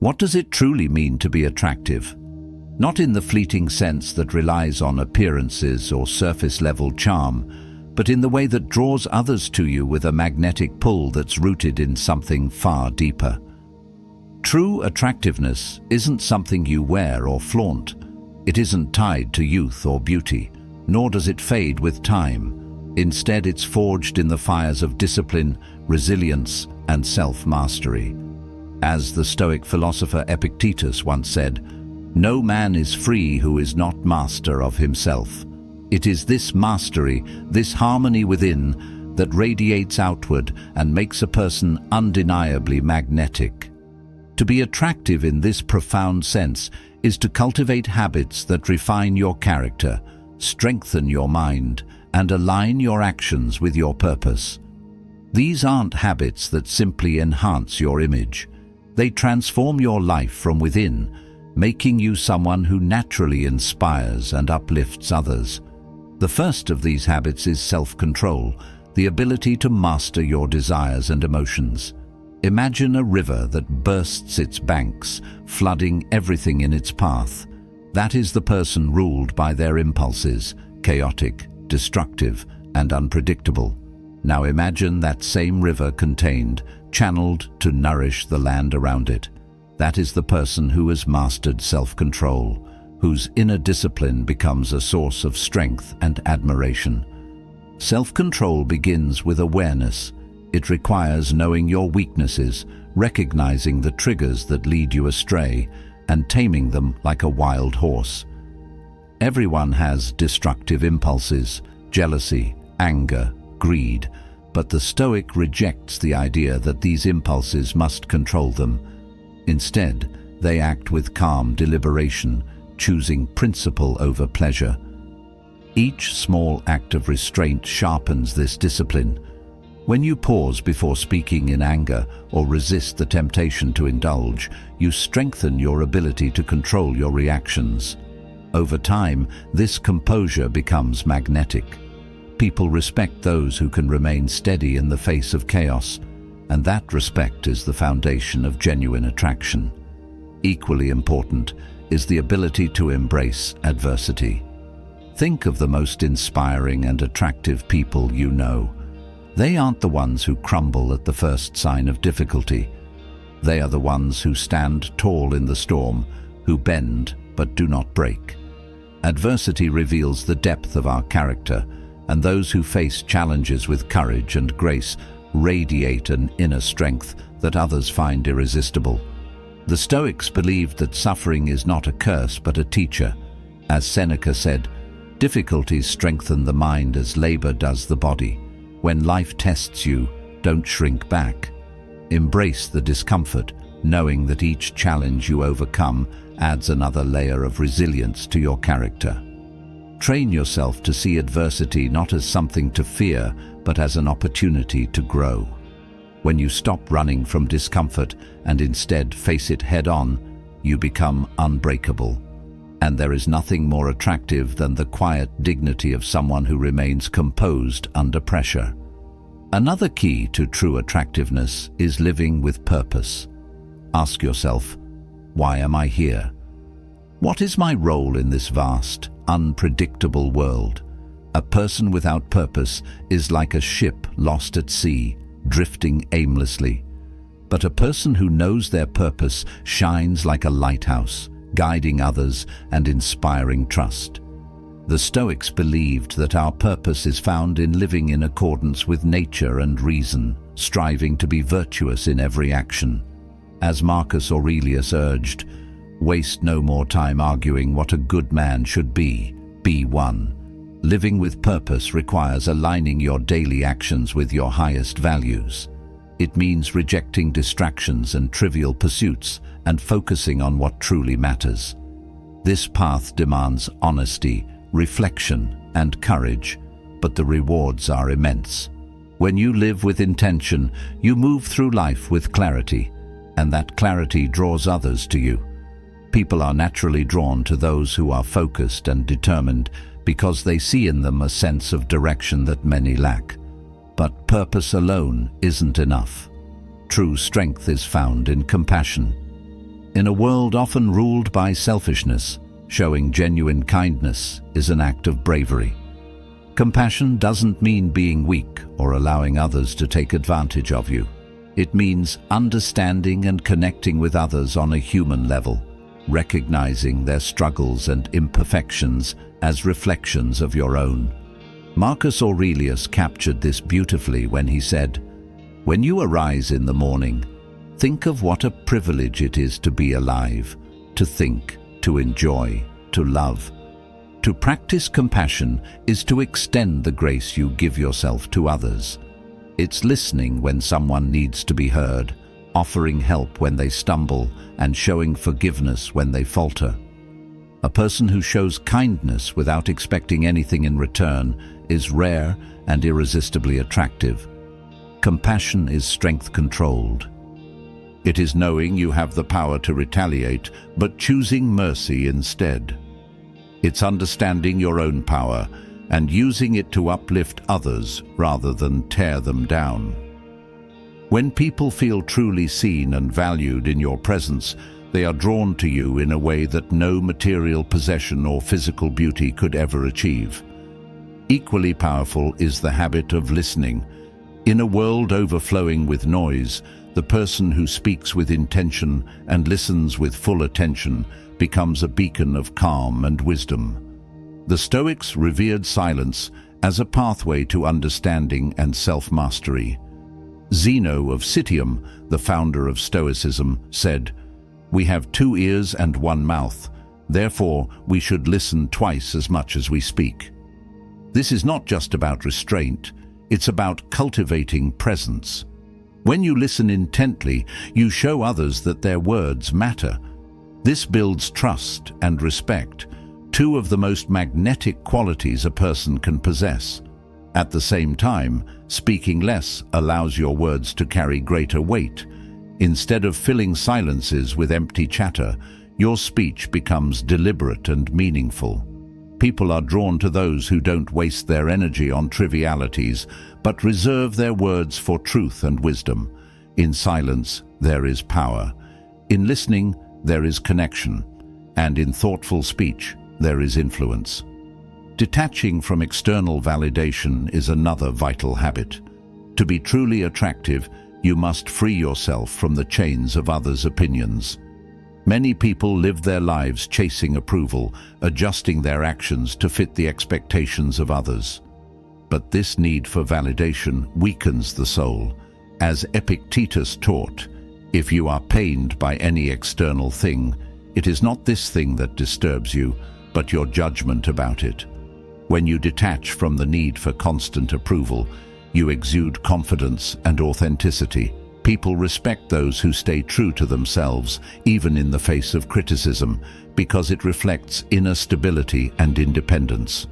What does it truly mean to be attractive? Not in the fleeting sense that relies on appearances or surface-level charm, but in the way that draws others to you with a magnetic pull that's rooted in something far deeper. True attractiveness isn't something you wear or flaunt. It isn't tied to youth or beauty, nor does it fade with time. Instead, it's forged in the fires of discipline, resilience, and self-mastery. As the Stoic philosopher Epictetus once said, "No man is free who is not master of himself." It is this mastery, this harmony within, that radiates outward and makes a person undeniably magnetic. To be attractive in this profound sense is to cultivate habits that refine your character, strengthen your mind, and align your actions with your purpose. These aren't habits that simply enhance your image. They transform your life from within, making you someone who naturally inspires and uplifts others. The first of these habits is self-control, the ability to master your desires and emotions. Imagine a river that bursts its banks, flooding everything in its path. That is the person ruled by their impulses, chaotic, destructive, and unpredictable. Now imagine that same river contained, channeled to nourish the land around it. That is the person who has mastered self-control, whose inner discipline becomes a source of strength and admiration. Self-control begins with awareness. It requires knowing your weaknesses, recognizing the triggers that lead you astray, and taming them like a wild horse. Everyone has destructive impulses, jealousy, anger, greed, but the Stoic rejects the idea that these impulses must control them. Instead, they act with calm deliberation, choosing principle over pleasure. Each small act of restraint sharpens this discipline. When you pause before speaking in anger or resist the temptation to indulge, you strengthen your ability to control your reactions. Over time, this composure becomes magnetic. People respect those who can remain steady in the face of chaos, and that respect is the foundation of genuine attraction. Equally important is the ability to embrace adversity. Think of the most inspiring and attractive people you know. They aren't the ones who crumble at the first sign of difficulty. They are the ones who stand tall in the storm, who bend but do not break. Adversity reveals the depth of our character, and those who face challenges with courage and grace radiate an inner strength that others find irresistible. The Stoics believed that suffering is not a curse but a teacher. As Seneca said, "Difficulties strengthen the mind as labor does the body." When life tests you, don't shrink back. Embrace the discomfort, knowing that each challenge you overcome adds another layer of resilience to your character. Train yourself to see adversity not as something to fear, but as an opportunity to grow. When you stop running from discomfort and instead face it head-on, you become unbreakable. And there is nothing more attractive than the quiet dignity of someone who remains composed under pressure. Another key to true attractiveness is living with purpose. Ask yourself, why am I here? What is my role in this vast, unpredictable world? A person without purpose is like a ship lost at sea, drifting aimlessly. But a person who knows their purpose shines like a lighthouse, guiding others and inspiring trust. The Stoics believed that our purpose is found in living in accordance with nature and reason, striving to be virtuous in every action. As Marcus Aurelius urged, "Waste no more time arguing what a good man should be one." Living with purpose requires aligning your daily actions with your highest values. It means rejecting distractions and trivial pursuits and focusing on what truly matters. This path demands honesty, reflection, and courage, but the rewards are immense. When you live with intention, you move through life with clarity, and that clarity draws others to you. People are naturally drawn to those who are focused and determined because they see in them a sense of direction that many lack. But purpose alone isn't enough. True strength is found in compassion. In a world often ruled by selfishness, showing genuine kindness is an act of bravery. Compassion doesn't mean being weak or allowing others to take advantage of you. It means understanding and connecting with others on a human level, recognizing their struggles and imperfections as reflections of your own. Marcus Aurelius captured this beautifully when he said, "When you arise in the morning, think of what a privilege it is to be alive, to think, to enjoy, to love." To practice compassion is to extend the grace you give yourself to others. It's listening when someone needs to be heard, offering help when they stumble, and showing forgiveness when they falter. A person who shows kindness without expecting anything in return is rare and irresistibly attractive. Compassion is strength-controlled. It is knowing you have the power to retaliate, but choosing mercy instead. It's understanding your own power and using it to uplift others rather than tear them down. When people feel truly seen and valued in your presence, they are drawn to you in a way that no material possession or physical beauty could ever achieve. Equally powerful is the habit of listening. In a world overflowing with noise, the person who speaks with intention and listens with full attention becomes a beacon of calm and wisdom. The Stoics revered silence as a pathway to understanding and self-mastery. Zeno of Citium, the founder of Stoicism, said, "We have 2 ears and 1 mouth, therefore we should listen twice as much as we speak." This is not just about restraint, it's about cultivating presence. When you listen intently, you show others that their words matter. This builds trust and respect, 2 of the most magnetic qualities a person can possess. At the same time, speaking less allows your words to carry greater weight. Instead of filling silences with empty chatter, your speech becomes deliberate and meaningful. People are drawn to those who don't waste their energy on trivialities, but reserve their words for truth and wisdom. In silence, there is power. In listening, there is connection. And in thoughtful speech, there is influence. Detaching from external validation is another vital habit. To be truly attractive, you must free yourself from the chains of others' opinions. Many people live their lives chasing approval, adjusting their actions to fit the expectations of others. But this need for validation weakens the soul. As Epictetus taught, if you are pained by any external thing, it is not this thing that disturbs you, but your judgment about it. When you detach from the need for constant approval, you exude confidence and authenticity. People respect those who stay true to themselves, even in the face of criticism, because it reflects inner stability and independence.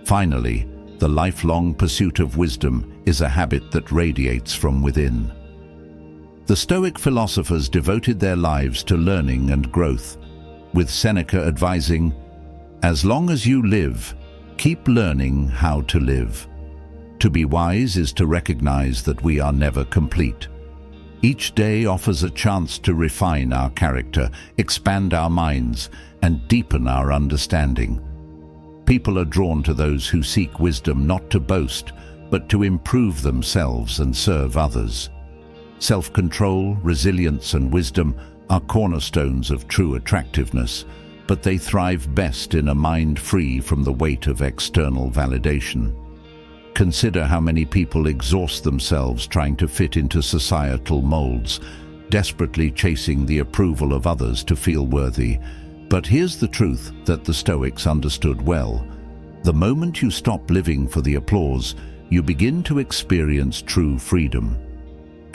Finally, the lifelong pursuit of wisdom is a habit that radiates from within. The Stoic philosophers devoted their lives to learning and growth, with Seneca advising, "As long as you live, keep learning how to live." To be wise is to recognize that we are never complete. Each day offers a chance to refine our character, expand our minds, and deepen our understanding. People are drawn to those who seek wisdom not to boast, but to improve themselves and serve others. Self-control, resilience, and wisdom are cornerstones of true attractiveness, but they thrive best in a mind free from the weight of external validation. Consider how many people exhaust themselves trying to fit into societal molds, desperately chasing the approval of others to feel worthy. But here's the truth that the Stoics understood well. The moment you stop living for the applause, you begin to experience true freedom.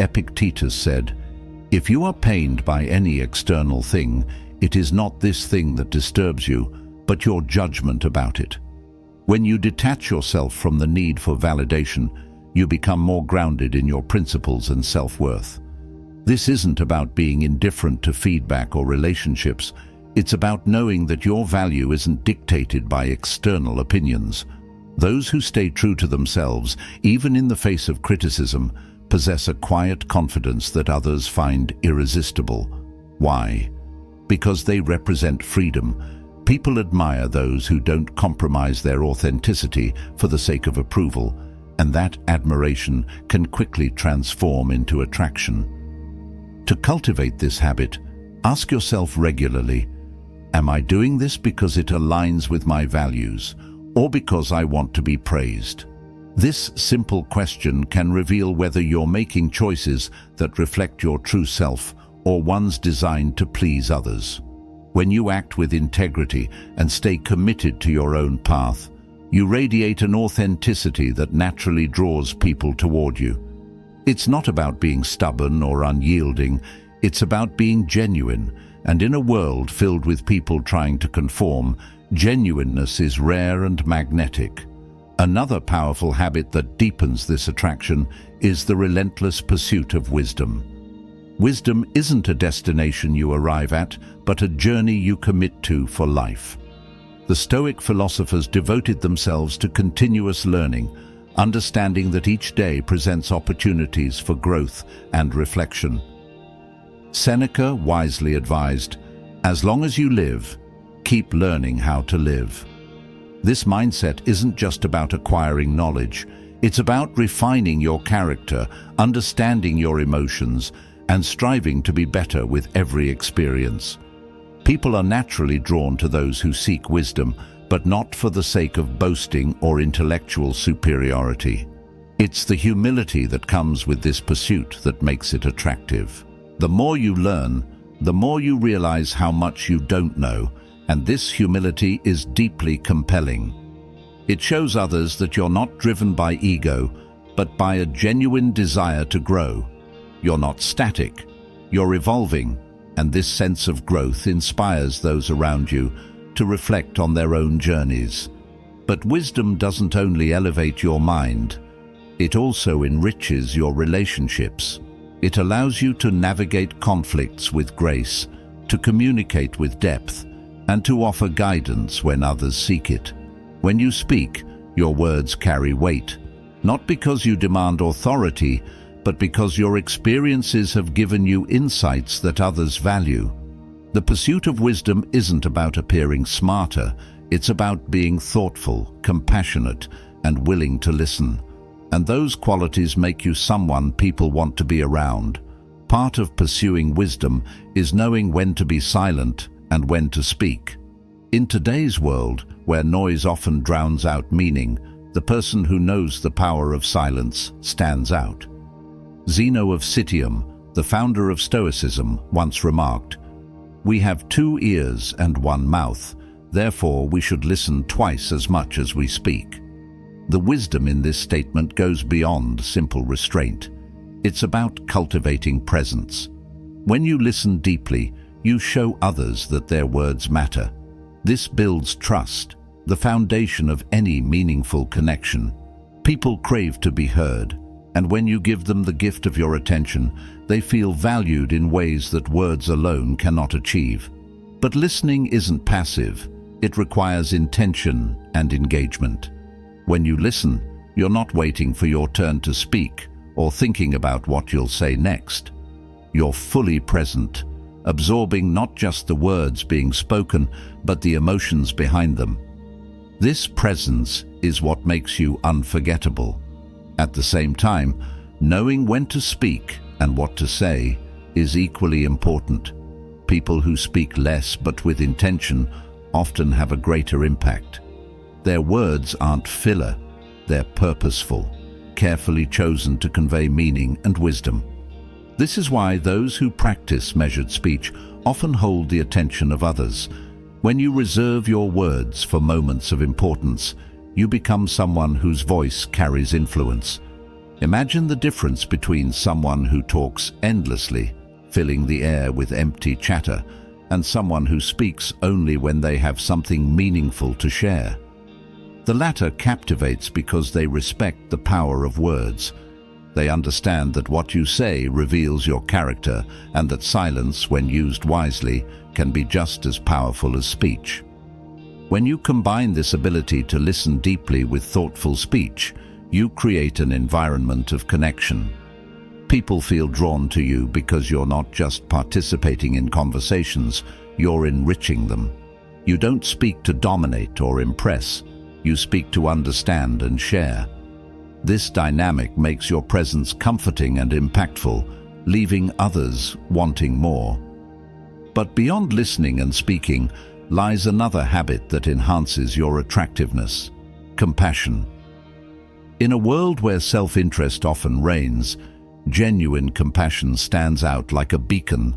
Epictetus said, "If you are pained by any external thing, it is not this thing that disturbs you, but your judgment about it." When you detach yourself from the need for validation, you become more grounded in your principles and self-worth. This isn't about being indifferent to feedback or relationships. It's about knowing that your value isn't dictated by external opinions. Those who stay true to themselves, even in the face of criticism, possess a quiet confidence that others find irresistible. Why? because they represent freedom. People admire those who don't compromise their authenticity for the sake of approval, and that admiration can quickly transform into attraction. To cultivate this habit, ask yourself regularly, am I doing this because it aligns with my values, or because I want to be praised? This simple question can reveal whether you're making choices that reflect your true self or ones designed to please others. When you act with integrity and stay committed to your own path, you radiate an authenticity that naturally draws people toward you. It's not about being stubborn or unyielding, it's about being genuine, and in a world filled with people trying to conform, genuineness is rare and magnetic. Another powerful habit that deepens this attraction is the relentless pursuit of wisdom. Wisdom isn't a destination you arrive at, but a journey you commit to for life. The Stoic philosophers devoted themselves to continuous learning, understanding that each day presents opportunities for growth and reflection. Seneca wisely advised, "As long as you live, keep learning how to live." This mindset isn't just about acquiring knowledge, it's about refining your character, understanding your emotions, and striving to be better with every experience. People are naturally drawn to those who seek wisdom, but not for the sake of boasting or intellectual superiority. It's the humility that comes with this pursuit that makes it attractive. The more you learn, the more you realize how much you don't know, and this humility is deeply compelling. It shows others that you're not driven by ego, but by a genuine desire to grow. You're not static, you're evolving, and this sense of growth inspires those around you to reflect on their own journeys. But wisdom doesn't only elevate your mind, it also enriches your relationships. It allows you to navigate conflicts with grace, to communicate with depth, and to offer guidance when others seek it. When you speak, your words carry weight, not because you demand authority, but because your experiences have given you insights that others value. The pursuit of wisdom isn't about appearing smarter, it's about being thoughtful, compassionate, and willing to listen. And those qualities make you someone people want to be around. Part of pursuing wisdom is knowing when to be silent and when to speak. In today's world, where noise often drowns out meaning, the person who knows the power of silence stands out. Zeno of Citium, the founder of Stoicism, once remarked, "We have 2 ears and 1 mouth, therefore we should listen twice as much as we speak." The wisdom in this statement goes beyond simple restraint. It's about cultivating presence. When you listen deeply, you show others that their words matter. This builds trust, the foundation of any meaningful connection. People crave to be heard, and when you give them the gift of your attention, they feel valued in ways that words alone cannot achieve. But listening isn't passive, it requires intention and engagement. When you listen, you're not waiting for your turn to speak or thinking about what you'll say next. You're fully present, absorbing not just the words being spoken, but the emotions behind them. This presence is what makes you unforgettable. At the same time, knowing when to speak and what to say is equally important. People who speak less but with intention often have a greater impact. Their words aren't filler, they're purposeful, carefully chosen to convey meaning and wisdom. This is why those who practice measured speech often hold the attention of others. When you reserve your words for moments of importance, you become someone whose voice carries influence. Imagine the difference between someone who talks endlessly, filling the air with empty chatter, and someone who speaks only when they have something meaningful to share. The latter captivates because they respect the power of words. They understand that what you say reveals your character, and that silence, when used wisely, can be just as powerful as speech. When you combine this ability to listen deeply with thoughtful speech, you create an environment of connection. People feel drawn to you because you're not just participating in conversations, you're enriching them. You don't speak to dominate or impress, you speak to understand and share. This dynamic makes your presence comforting and impactful, leaving others wanting more. But beyond listening and speaking lies another habit that enhances your attractiveness: compassion. In a world where self-interest often reigns, genuine compassion stands out like a beacon.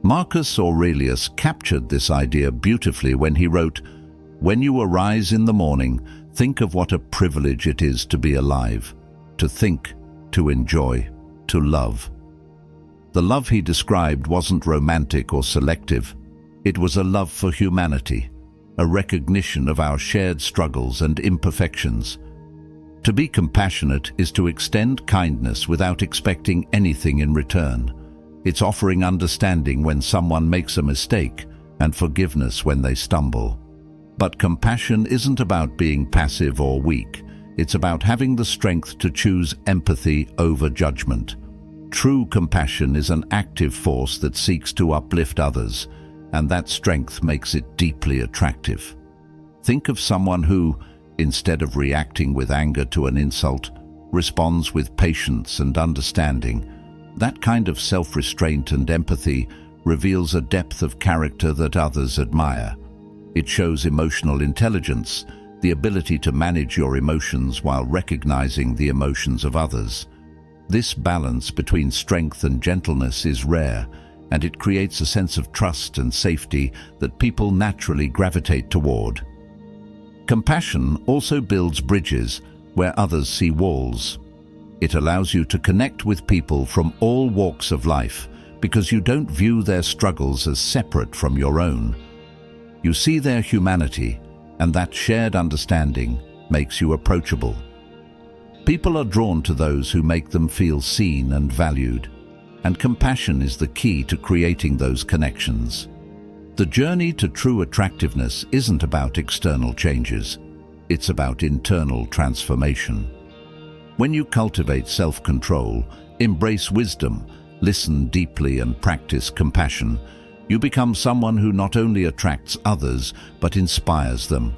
Marcus Aurelius captured this idea beautifully when he wrote, "When you arise in the morning, think of what a privilege it is to be alive, to think, to enjoy, to love." The love he described wasn't romantic or selective. It was a love for humanity, a recognition of our shared struggles and imperfections. To be compassionate is to extend kindness without expecting anything in return. It's offering understanding when someone makes a mistake and forgiveness when they stumble. But compassion isn't about being passive or weak. It's about having the strength to choose empathy over judgment. True compassion is an active force that seeks to uplift others, and that strength makes it deeply attractive. Think of someone who, instead of reacting with anger to an insult, responds with patience and understanding. That kind of self-restraint and empathy reveals a depth of character that others admire. It shows emotional intelligence, the ability to manage your emotions while recognizing the emotions of others. This balance between strength and gentleness is rare, and it creates a sense of trust and safety that people naturally gravitate toward. Compassion also builds bridges where others see walls. It allows you to connect with people from all walks of life because you don't view their struggles as separate from your own. You see their humanity, and that shared understanding makes you approachable. People are drawn to those who make them feel seen and valued, and compassion is the key to creating those connections. The journey to true attractiveness isn't about external changes. It's about internal transformation. When you cultivate self-control, embrace wisdom, listen deeply and practice compassion, you become someone who not only attracts others, but inspires them.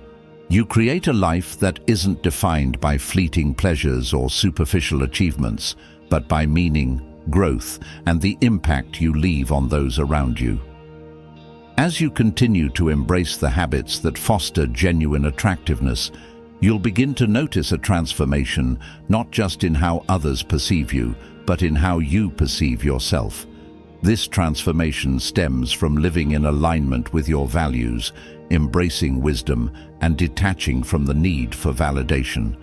You create a life that isn't defined by fleeting pleasures or superficial achievements, but by meaning, growth, and the impact you leave on those around you. As you continue to embrace the habits that foster genuine attractiveness, you'll begin to notice a transformation not just in how others perceive you, but in how you perceive yourself. This transformation stems from living in alignment with your values, embracing wisdom, and detaching from the need for validation.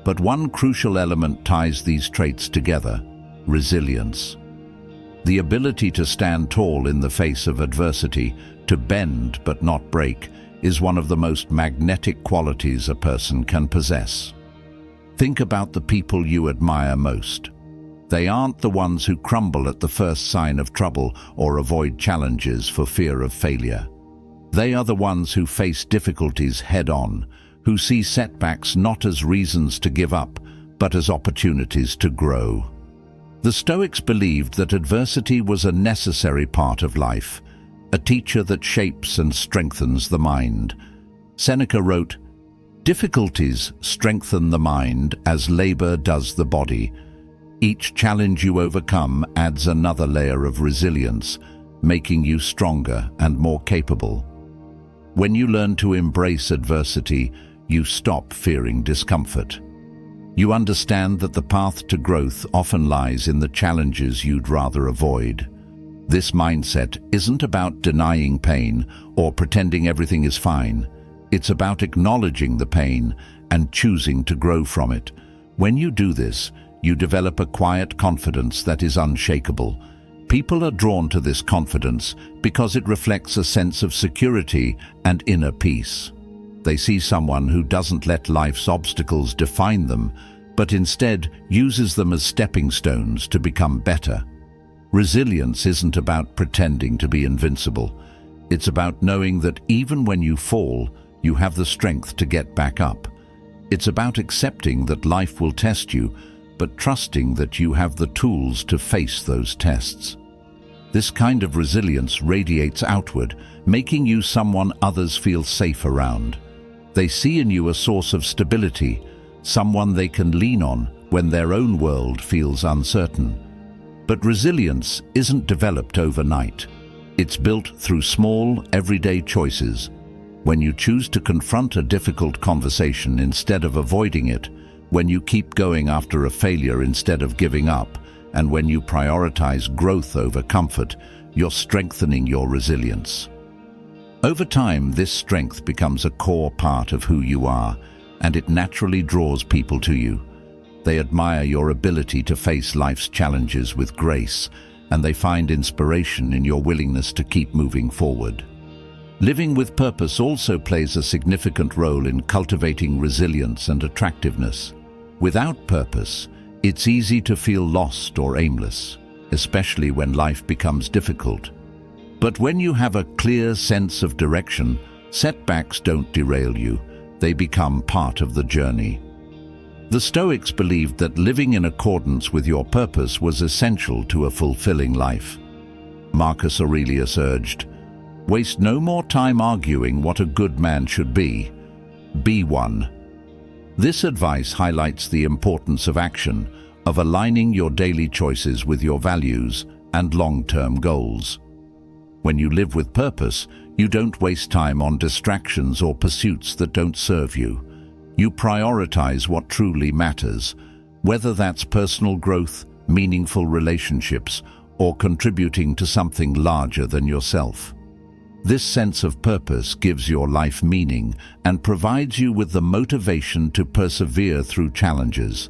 But one crucial element ties these traits together: resilience. The ability to stand tall in the face of adversity, to bend but not break, is one of the most magnetic qualities a person can possess. Think about the people you admire most. They aren't the ones who crumble at the first sign of trouble or avoid challenges for fear of failure. They are the ones who face difficulties head-on, who see setbacks not as reasons to give up, but as opportunities to grow. The Stoics believed that adversity was a necessary part of life, a teacher that shapes and strengthens the mind. Seneca wrote, "Difficulties strengthen the mind as labor does the body. Each challenge you overcome adds another layer of resilience, making you stronger and more capable." When you learn to embrace adversity, you stop fearing discomfort. You understand that the path to growth often lies in the challenges you'd rather avoid. This mindset isn't about denying pain or pretending everything is fine. It's about acknowledging the pain and choosing to grow from it. When you do this, you develop a quiet confidence that is unshakable. People are drawn to this confidence because it reflects a sense of security and inner peace. They see someone who doesn't let life's obstacles define them, but instead uses them as stepping stones to become better. Resilience isn't about pretending to be invincible. It's about knowing that even when you fall, you have the strength to get back up. It's about accepting that life will test you, but trusting that you have the tools to face those tests. This kind of resilience radiates outward, making you someone others feel safe around. They see in you a source of stability, someone they can lean on when their own world feels uncertain. But resilience isn't developed overnight. It's built through small, everyday choices. When you choose to confront a difficult conversation instead of avoiding it, when you keep going after a failure instead of giving up, and when you prioritize growth over comfort, you're strengthening your resilience. Over time, this strength becomes a core part of who you are, and it naturally draws people to you. They admire your ability to face life's challenges with grace, and they find inspiration in your willingness to keep moving forward. Living with purpose also plays a significant role in cultivating resilience and attractiveness. Without purpose, it's easy to feel lost or aimless, especially when life becomes difficult. But when you have a clear sense of direction, setbacks don't derail you, they become part of the journey. The Stoics believed that living in accordance with your purpose was essential to a fulfilling life. Marcus Aurelius urged, "Waste no more time arguing what a good man should be. Be one." This advice highlights the importance of action, of aligning your daily choices with your values and long-term goals. When you live with purpose, you don't waste time on distractions or pursuits that don't serve you. You prioritize what truly matters, whether that's personal growth, meaningful relationships, or contributing to something larger than yourself. This sense of purpose gives your life meaning and provides you with the motivation to persevere through challenges.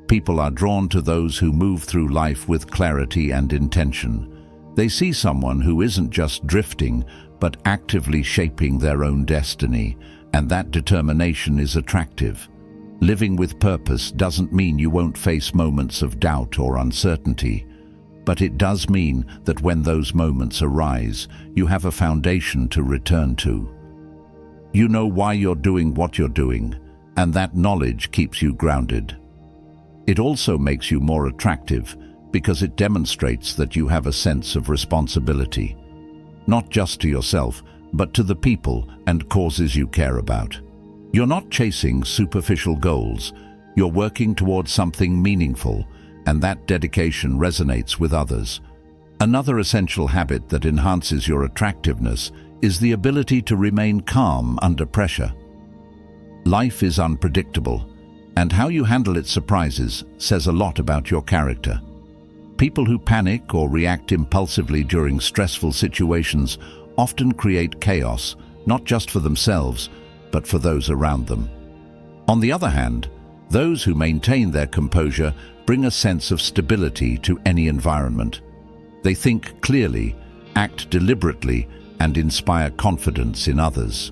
People are drawn to those who move through life with clarity and intention. They see someone who isn't just drifting, but actively shaping their own destiny, and that determination is attractive. Living with purpose doesn't mean you won't face moments of doubt or uncertainty, but it does mean that when those moments arise, you have a foundation to return to. You know why you're doing what you're doing, and that knowledge keeps you grounded. It also makes you more attractive because it demonstrates that you have a sense of responsibility, not just to yourself, but to the people and causes you care about. You're not chasing superficial goals, you're working towards something meaningful, and that dedication resonates with others. Another essential habit that enhances your attractiveness is the ability to remain calm under pressure. Life is unpredictable, and how you handle its surprises says a lot about your character. People who panic or react impulsively during stressful situations often create chaos, not just for themselves, but for those around them. On the other hand, those who maintain their composure bring a sense of stability to any environment. They think clearly, act deliberately, and inspire confidence in others.